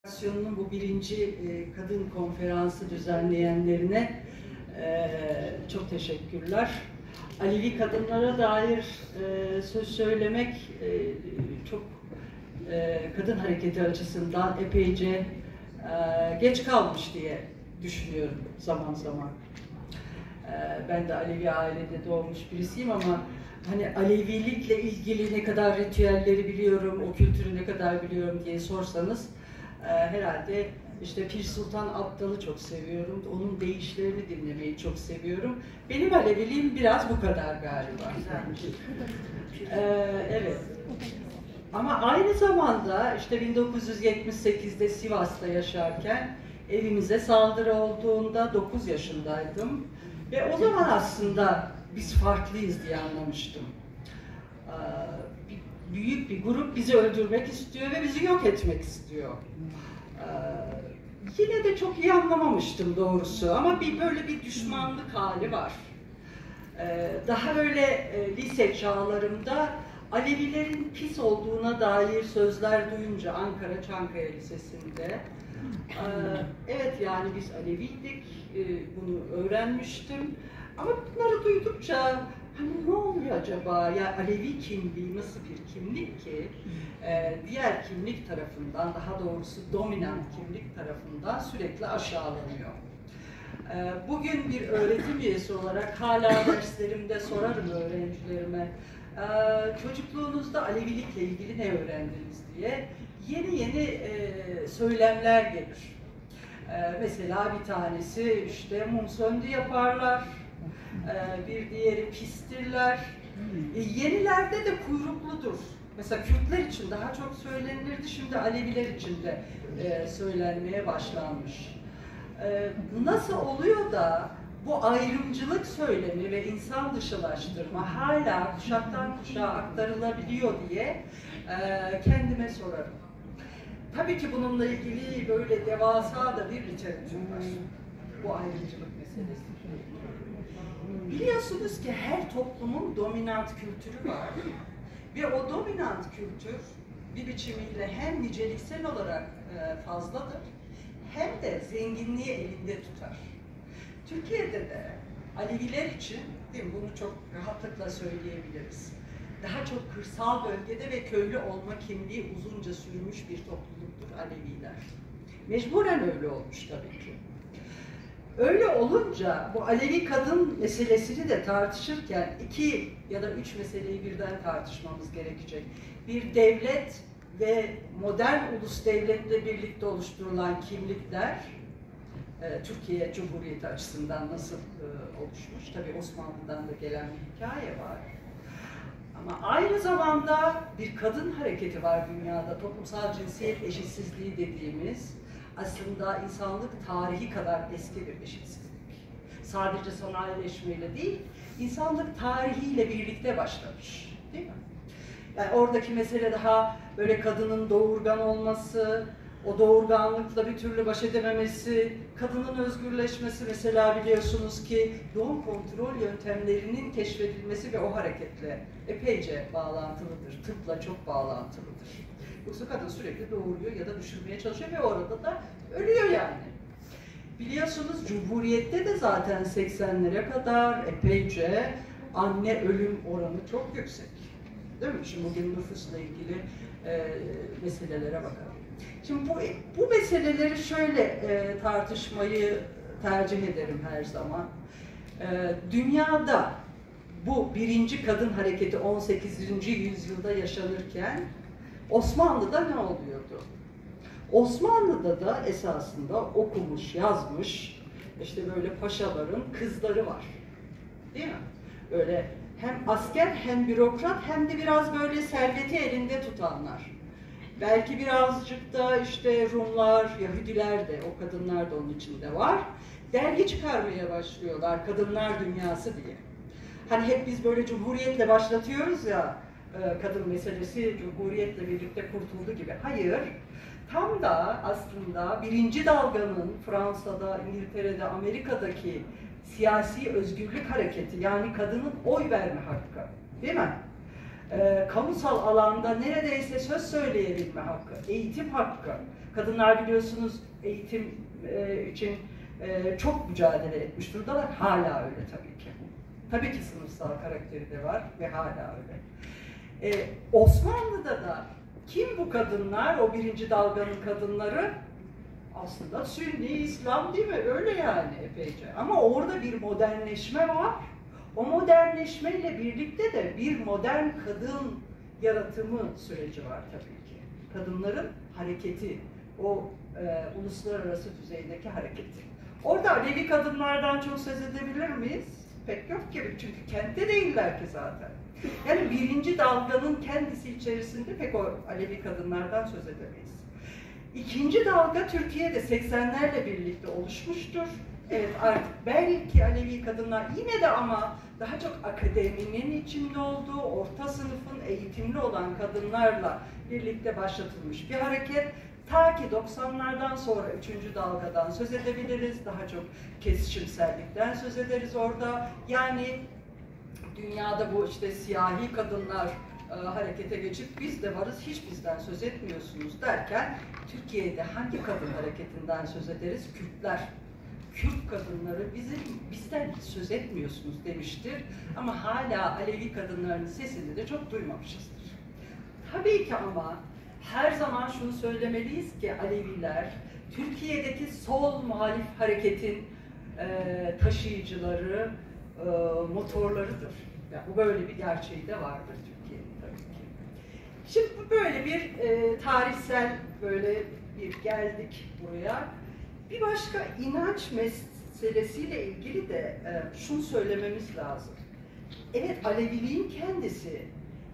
Federasyonunun bu birinci kadın konferansı düzenleyenlerine çok teşekkürler. Alevi kadınlara dair söz söylemek çok kadın hareketi açısından epeyce geç kalmış diye düşünüyorum zaman zaman. Ben de Alevi ailede doğmuş birisiyim ama hani Alevilikle ilgili ne kadar ritüelleri biliyorum, o kültürü ne kadar biliyorum diye sorsanız herhalde işte Pir Sultan Abdal'ı çok seviyorum, onun deyişlerini dinlemeyi çok seviyorum. Benim Aleviliğim biraz bu kadar galiba. Evet. Ama aynı zamanda işte 1978'de Sivas'ta yaşarken evimize saldırı olduğunda 9 yaşındaydım. Ve o zaman aslında biz farklıyız diye anlamıştım. Büyük bir grup bizi öldürmek istiyor ve bizi yok etmek istiyor. Yine de çok iyi anlamamıştım doğrusu ama böyle bir düşmanlık hali var. Daha böyle lise çağlarımda Alevilerin pis olduğuna dair sözler duyunca Ankara Çankaya Lisesi'nde evet yani biz Aleviydik, bunu öğrenmiştim ama bunları duydukça hani ne oluyor acaba? Ya Alevi kimliği nasıl bir kimlik ki diğer kimlik tarafından, daha doğrusu dominant kimlik tarafından sürekli aşağılanıyor. Bugün bir öğretim üyesi olarak hala derslerimde sorarım öğrencilerime, çocukluğunuzda Alevilikle ilgili ne öğrendiniz diye yeni söylemler gelir. Mesela bir tanesi işte mum söndü yaparlar, bir diğeri pistirler. Yenilerde de kuyrukludur. Mesela Kürtler için daha çok söylenirdi, şimdi Aleviler için de söylenmeye başlanmış. Nasıl oluyor da bu ayrımcılık söylemi ve insan dışılaştırma hala kuşaktan kuşağa aktarılabiliyor diye kendime sorarım. Tabii ki bununla ilgili böyle devasa da bir literatür var. Bu ayrımcılık meselesi. Biliyorsunuz ki her toplumun dominant kültürü var. Ve o dominant kültür bir biçimiyle hem niceliksel olarak fazladır, hem de zenginliği elinde tutar. Türkiye'de de Aleviler için, değil mi, bunu çok rahatlıkla söyleyebiliriz. Daha çok kırsal bölgede ve köylü olma kimliği uzunca sürmüş bir topluluktur Aleviler. Mecburen öyle olmuş tabii ki. Öyle olunca bu Alevi kadın meselesini de tartışırken 2 ya da 3 meseleyi birden tartışmamız gerekecek. Bir devlet ve modern ulus devletle birlikte oluşturulan kimlikler Türkiye Cumhuriyeti açısından nasıl oluşmuş? Tabii Osmanlı'dan da gelen bir hikaye var. Ama aynı zamanda bir kadın hareketi var dünyada, toplumsal cinsiyet eşitsizliği dediğimiz, aslında insanlık tarihi kadar eski bir eşitsizlik. Sadece sanayileşmeyle değil, insanlık tarihiyle birlikte başlamış, değil mi? Yani oradaki mesele daha böyle kadının doğurgan olması, o doğurganlıkla bir türlü baş edememesi, kadının özgürleşmesi mesela biliyorsunuz ki doğum kontrol yöntemlerinin keşfedilmesi ve o hareketle epeyce bağlantılıdır, tıpla çok bağlantılıdır. Yoksa kadın sürekli doğuruyor ya da düşürmeye çalışıyor ve orada da ölüyor yani. Biliyorsunuz Cumhuriyet'te de zaten 80'lere kadar epeyce anne ölüm oranı çok yüksek. Değil mi? Şimdi bugün nüfusla ilgili meselelere bakalım. Şimdi bu meseleleri şöyle tartışmayı tercih ederim her zaman. Dünyada bu birinci kadın hareketi 18. yüzyılda yaşanırken Osmanlı'da ne oluyordu? Osmanlı'da da esasında okumuş, yazmış, işte böyle paşaların kızları var. Değil mi? Böyle hem asker hem bürokrat hem de biraz böyle serveti elinde tutanlar. Belki birazcık da işte Rumlar, Yahudiler de, o kadınlar da onun içinde var. Dergi çıkarmaya başlıyorlar, Kadınlar Dünyası diye. Hani hep biz böyle Cumhuriyet'le başlatıyoruz ya, kadın meselesi Cumhuriyet'le birlikte kurtuldu gibi. Hayır, tam da aslında birinci dalganın Fransa'da, İngiltere'de, Amerika'daki siyasi özgürlük hareketi, yani kadının oy verme hakkı, değil mi? Kamusal alanda neredeyse söz söyleyebilme hakkı, eğitim hakkı, Kadınlar biliyorsunuz eğitim için çok mücadele etmiş durumdalar. Hala öyle tabii ki. Tabii ki sınıfsal karakteri de var ve hala öyle. Osmanlı'da da kim bu kadınlar? O birinci dalganın kadınları aslında Sünni İslam değil mi? Öyle yani epeyce. Ama orada bir modernleşme var. O modernleşmeyle birlikte de bir modern kadın yaratımı süreci var tabii ki. Kadınların hareketi, o uluslararası düzeydeki hareketi. Orada Alevi kadınlardan çok söz edebilir miyiz? Pek yok gibi, çünkü kentte değiller ki zaten. Yani birinci dalganın kendisi içerisinde pek o Alevi kadınlardan söz edemeyiz. İkinci dalga Türkiye'de 80'lerle birlikte oluşmuştur. Evet, artık belki Alevi kadınlar yine de, ama daha çok akademinin içinde olduğu, orta sınıfın eğitimli olan kadınlarla birlikte başlatılmış bir hareket. Ta ki 90'lardan sonra 3. dalgadan söz edebiliriz. Daha çok kesişimsellikten söz ederiz orada. Yani dünyada bu işte siyahi kadınlar harekete geçip biz de varız, hiç bizden söz etmiyorsunuz derken Türkiye'de hangi kadın hareketinden söz ederiz? Kürtler. Kürt kadınları bizden hiç söz etmiyorsunuz demiştir. Ama hala Alevi kadınlarının sesini de çok duymamışızdır. Tabii ki ama her zaman şunu söylemeliyiz ki Aleviler Türkiye'deki sol muhalif hareketin taşıyıcıları, motorlarıdır. Yani bu böyle bir gerçeği de vardır Türkiye'de tabii ki. Şimdi böyle bir tarihsel böyle bir geldik buraya. Bir başka inanç meselesiyle ilgili de şunu söylememiz lazım. Evet, Aleviliğin kendisi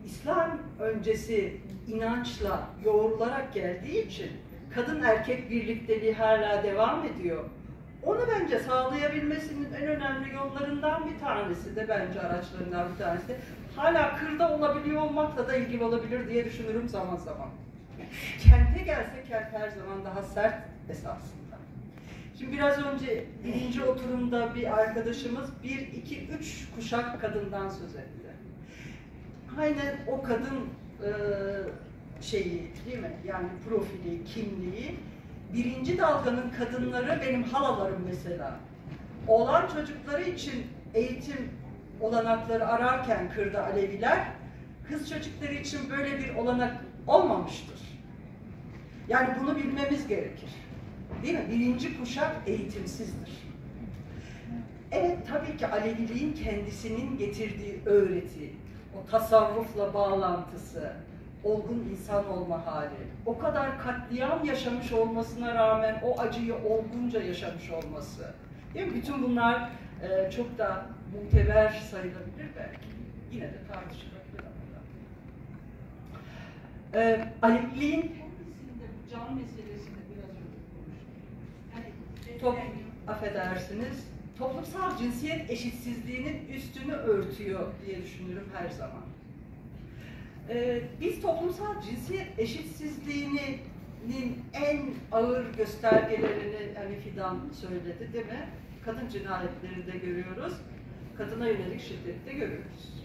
İslam öncesi inançla yoğrularak geldiği için kadın erkek birlikteliği hala devam ediyor. Onu bence sağlayabilmesinin en önemli yollarından bir tanesi de, bence araçlarından bir tanesi de, hala kırda olabiliyor olmakla da ilgili olabilir diye düşünürüm zaman zaman. Kente gelse kent her zaman daha sert esasında. Şimdi biraz önce birinci oturumda bir arkadaşımız 1, 2, 3 kuşak kadından söz etti. Aynen o kadın şeyi değil mi? Yani profili, kimliği. Birinci dalganın kadınları benim halalarım mesela. Oğlan çocukları için eğitim olanakları ararken kırda Aleviler, kız çocukları için böyle bir olanak olmamıştır. Yani bunu bilmemiz gerekir. Değil mi? Birinci kuşak eğitimsizdir. Evet, tabii ki Aleviliğin kendisinin getirdiği öğreti, o tasavvufla bağlantısı, olgun insan olma hali, o kadar katliam yaşamış olmasına rağmen o acıyı olgunca yaşamış olması. Değil mi? Bütün bunlar çok da muteber sayılabilir belki. Yine de tartışılabilir ama. Aleviliğin can meselesini biraz önce konuştuk. Affedersiniz, toplumsal cinsiyet eşitsizliğinin üstünü örtüyor diye düşünürüm her zaman. Biz toplumsal cinsiyet eşitsizliğinin en ağır göstergelerini hani Fidan söyledi değil mi? Kadın cinayetlerinde görüyoruz, kadına yönelik şiddette görüyoruz.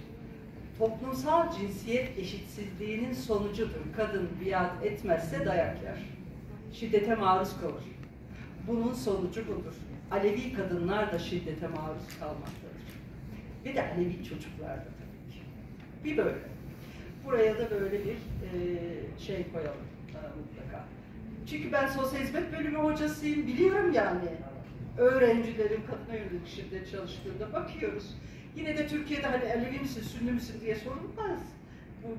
Toplumsal cinsiyet eşitsizliğinin sonucudur. Kadın biat etmezse dayak yer. Şiddete maruz kalır. Bunun sonucu budur. Alevi kadınlar da şiddete maruz kalmaktadır. Ve de Alevi çocuklar da tabii ki. Bir böyle. Buraya da böyle bir şey koyalım mutlaka. Çünkü ben sosyal hizmet bölümü hocasıyım, biliyorum yani. Öğrencilerin kadına yönelik şiddet çalıştığında bakıyoruz. Yine de Türkiye'de hani Alevi misin, Sünni misin diye sorulmaz.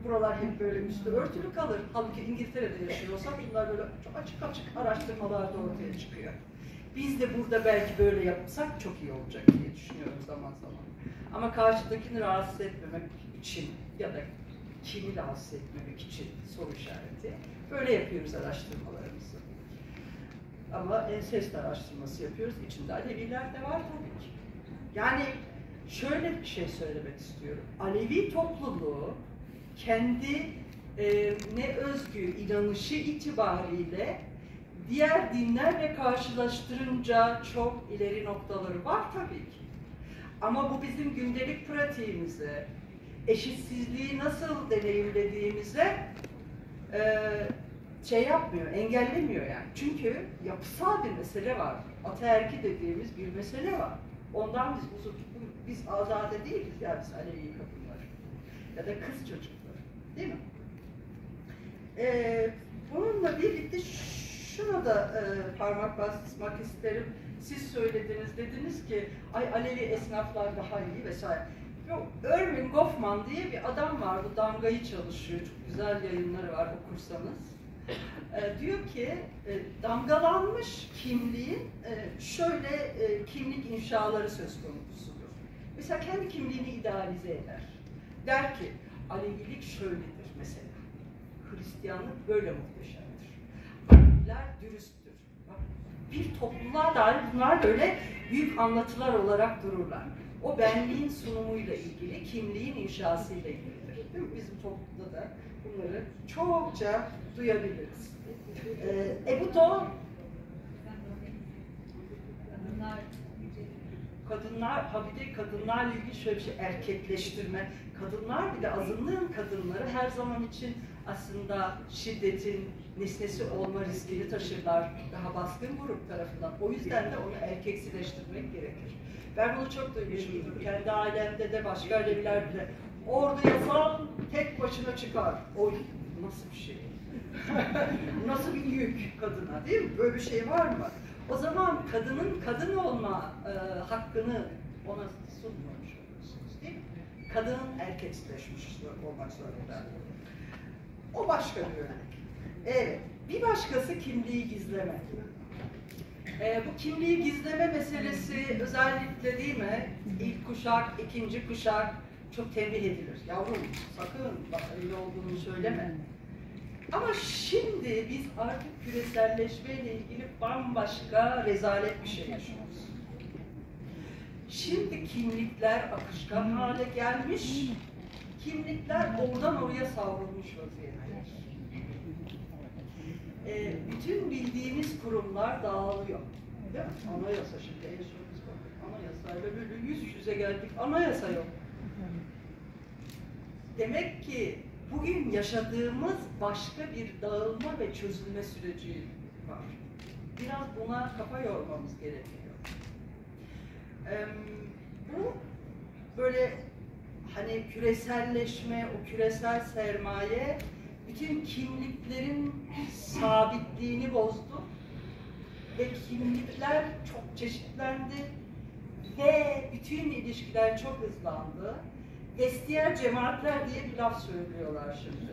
Buralar hep böyle üstü örtülü kalır. Halbuki İngiltere'de yaşıyorsa bunlar böyle çok açık açık araştırmalarda ortaya çıkıyor. Biz de burada belki böyle yapsak çok iyi olacak diye düşünüyorum zaman zaman. Ama karşıdakini rahatsız etmemek için ya da kimi rahatsız etmemek için soru işareti. Böyle yapıyoruz araştırmalarımızı. Ama ensest araştırması yapıyoruz. İçinde Aleviler de var tabii ki. Yani şöyle bir şey söylemek istiyorum. Alevi topluluğu kendi ne özgü inanışı itibariyle diğer dinlerle karşılaştırınca çok ileri noktaları var tabii ki. Ama bu bizim gündelik pratiğimize, eşitsizliği nasıl deneyimlediğimize şey yapmıyor, engellemiyor yani. Çünkü yapısal bir mesele var. Ataerki dediğimiz bir mesele var. Ondan biz azade değiliz yani biz Alevi kadınlar. Ya da kız çocukları. Değil mi? Bununla birlikte şuna da parmak basmak isterim. Siz söylediniz, dediniz ki ay Alevi esnaflar daha iyi vesaire. Erwin Goffman diye bir adam var, bu Damga'yı çalışıyor, çok güzel yayınları var okursanız. Diyor ki, damgalanmış kimliğin şöyle kimlik inşaları söz konusudur. Mesela kendi kimliğini idealize eder. Der ki, Alevilik şöyledir mesela. Hristiyanlık böyle muhteşemdir. Aleviler dürüsttür. Bir topluluğa dair bunlar böyle büyük anlatılar olarak dururlar. O benliğin sunumuyla ilgili, kimliğin inşasıyla ilgilidir. Değil mi? Bizim toplumda da bunları çokça duyabiliriz. Bu da kadınlarla ilgili şöyle bir şey, erkekleştirme. Kadınlar bir de azınlığın kadınları her zaman için aslında şiddetin nesnesi olma riskini taşırlar daha baskın grup tarafından. O yüzden de onu erkeksileştirmek gerekir. Ben bunu çok duymuşumdur. Kendi ailemde de başka Aleviler bile. Orada yasal tek başına çıkar. Oy, nasıl bir şey? Nasıl bir yük kadına, değil mi? Böyle bir şey var mı? O zaman kadının kadın olma hakkını ona sunmamış oluyorsunuz, değil mi? Kadının erkeksileşmiş olmak zorunda. O başka bir örnek. Evet, bir başkası kimliği gizleme. Bu kimliği gizleme meselesi özellikle değil mi? İlk kuşak, ikinci kuşak çok tembih edilir. Yavrum sakın bak öyle olduğunu söyleme. Ama şimdi biz artık küreselleşmeyle ilgili bambaşka rezalet bir şey yaşıyoruz. Şimdi kimlikler akışkan hale gelmiş, kimlikler oradan oraya savrulmuş vaziyettedir. Bütün bildiğimiz kurumlar dağılıyor. Değil mi? Anayasa şimdi en son biz baktık. Anayasayla böyle yüz yüze geldik. Anayasa yok. Demek ki bugün yaşadığımız başka bir dağılma ve çözülme süreci var. Biraz buna kafa yormamız gerekiyor. Bu böyle hani küreselleşme, o küresel sermaye bütün kimliklerin sabitliğini bozdu ve kimlikler çok çeşitlendi ve bütün ilişkiler çok hızlandı. Vestiyer cemaatler diye bir laf söylüyorlar şimdi.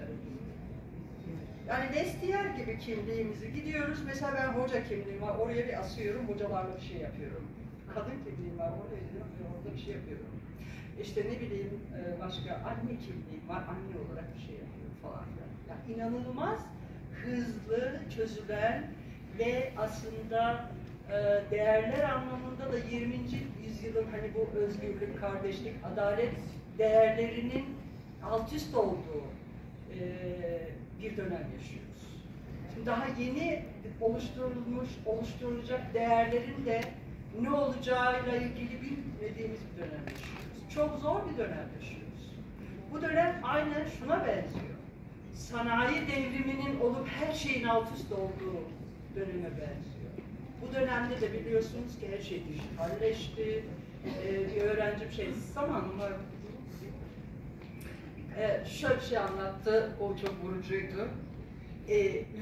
Yani vestiyer gibi kimliğimizi gidiyoruz. Mesela ben hoca kimliğim var, oraya bir asıyorum, hocalarla bir şey yapıyorum. Kadın kimliğim var, oraya gidiyorum, orada bir şey yapıyorum. İşte ne bileyim başka anne kimliğim var, anne olarak bir şey yapıyorum falan. Yani inanılmaz hızlı çözülen ve aslında değerler anlamında da 20. yüzyılın hani bu özgürlük, kardeşlik, adalet değerlerinin alt üst olduğu bir dönem yaşıyoruz. Şimdi daha yeni oluşturulacak değerlerin de ne olacağıyla ilgili bilmediğimiz bir dönem yaşıyoruz. Çok zor bir dönem yaşıyoruz. Bu dönem aynen şuna benziyor. Sanayi devriminin olup her şeyin alt üst olduğu döneme benziyor. Bu dönemde de biliyorsunuz ki her şey dijitalleşti. Bir öğrencim zamanım var. Şöyle bir şey anlattı, o çok vurucuydu.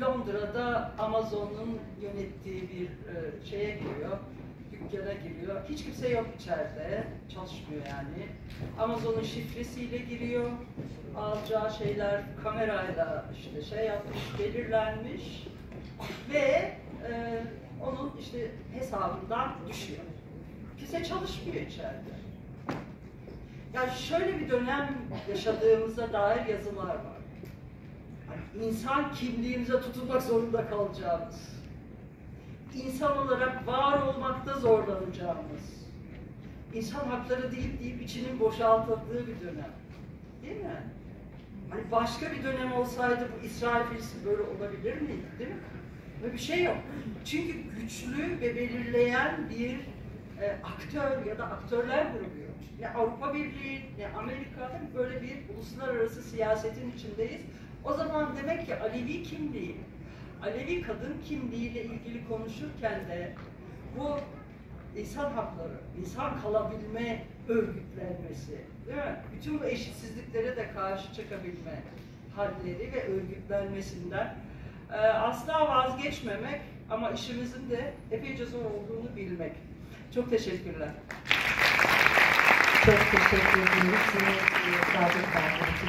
Londra'da Amazon'un yönettiği bir şeye giriyor, dükkana giriyor. Hiç kimse yok içeride, çalışmıyor yani. Amazon'un şifresiyle giriyor, alacağı şeyler kamerayla işte şey yapmış, belirlenmiş ve onun işte hesabından düşüyor. Kimse çalışmıyor içeride. Yani şöyle bir dönem yaşadığımıza dair yazılar var. Yani insan kimliğimize tutulmak zorunda kalacağımız, insan olarak var olmakta zorlanacağımız, insan hakları deyip içinin boşaltıldığı bir dönem. Değil mi? Hani başka bir dönem olsaydı bu İsrail-Filistin böyle olabilir miydi? Değil mi? Böyle bir şey yok. Çünkü güçlü ve belirleyen bir aktör ya da aktörler grubu yok. Ne Avrupa Birliği, ne Amerika'da böyle bir uluslararası siyasetin içindeyiz. O zaman demek ki Alevi kimliği Alevi kadın kimliğiyle ilgili konuşurken de bu insan hakları, insan kalabilme örgütlenmesi, değil mi? Bütün bu eşitsizliklere de karşı çıkabilme halleri ve örgütlenmesinden asla vazgeçmemek ama işimizin de epeyce zor olduğunu bilmek. Çok teşekkürler. Çok teşekkür ediyoruz. Seni davet ettiğiniz için.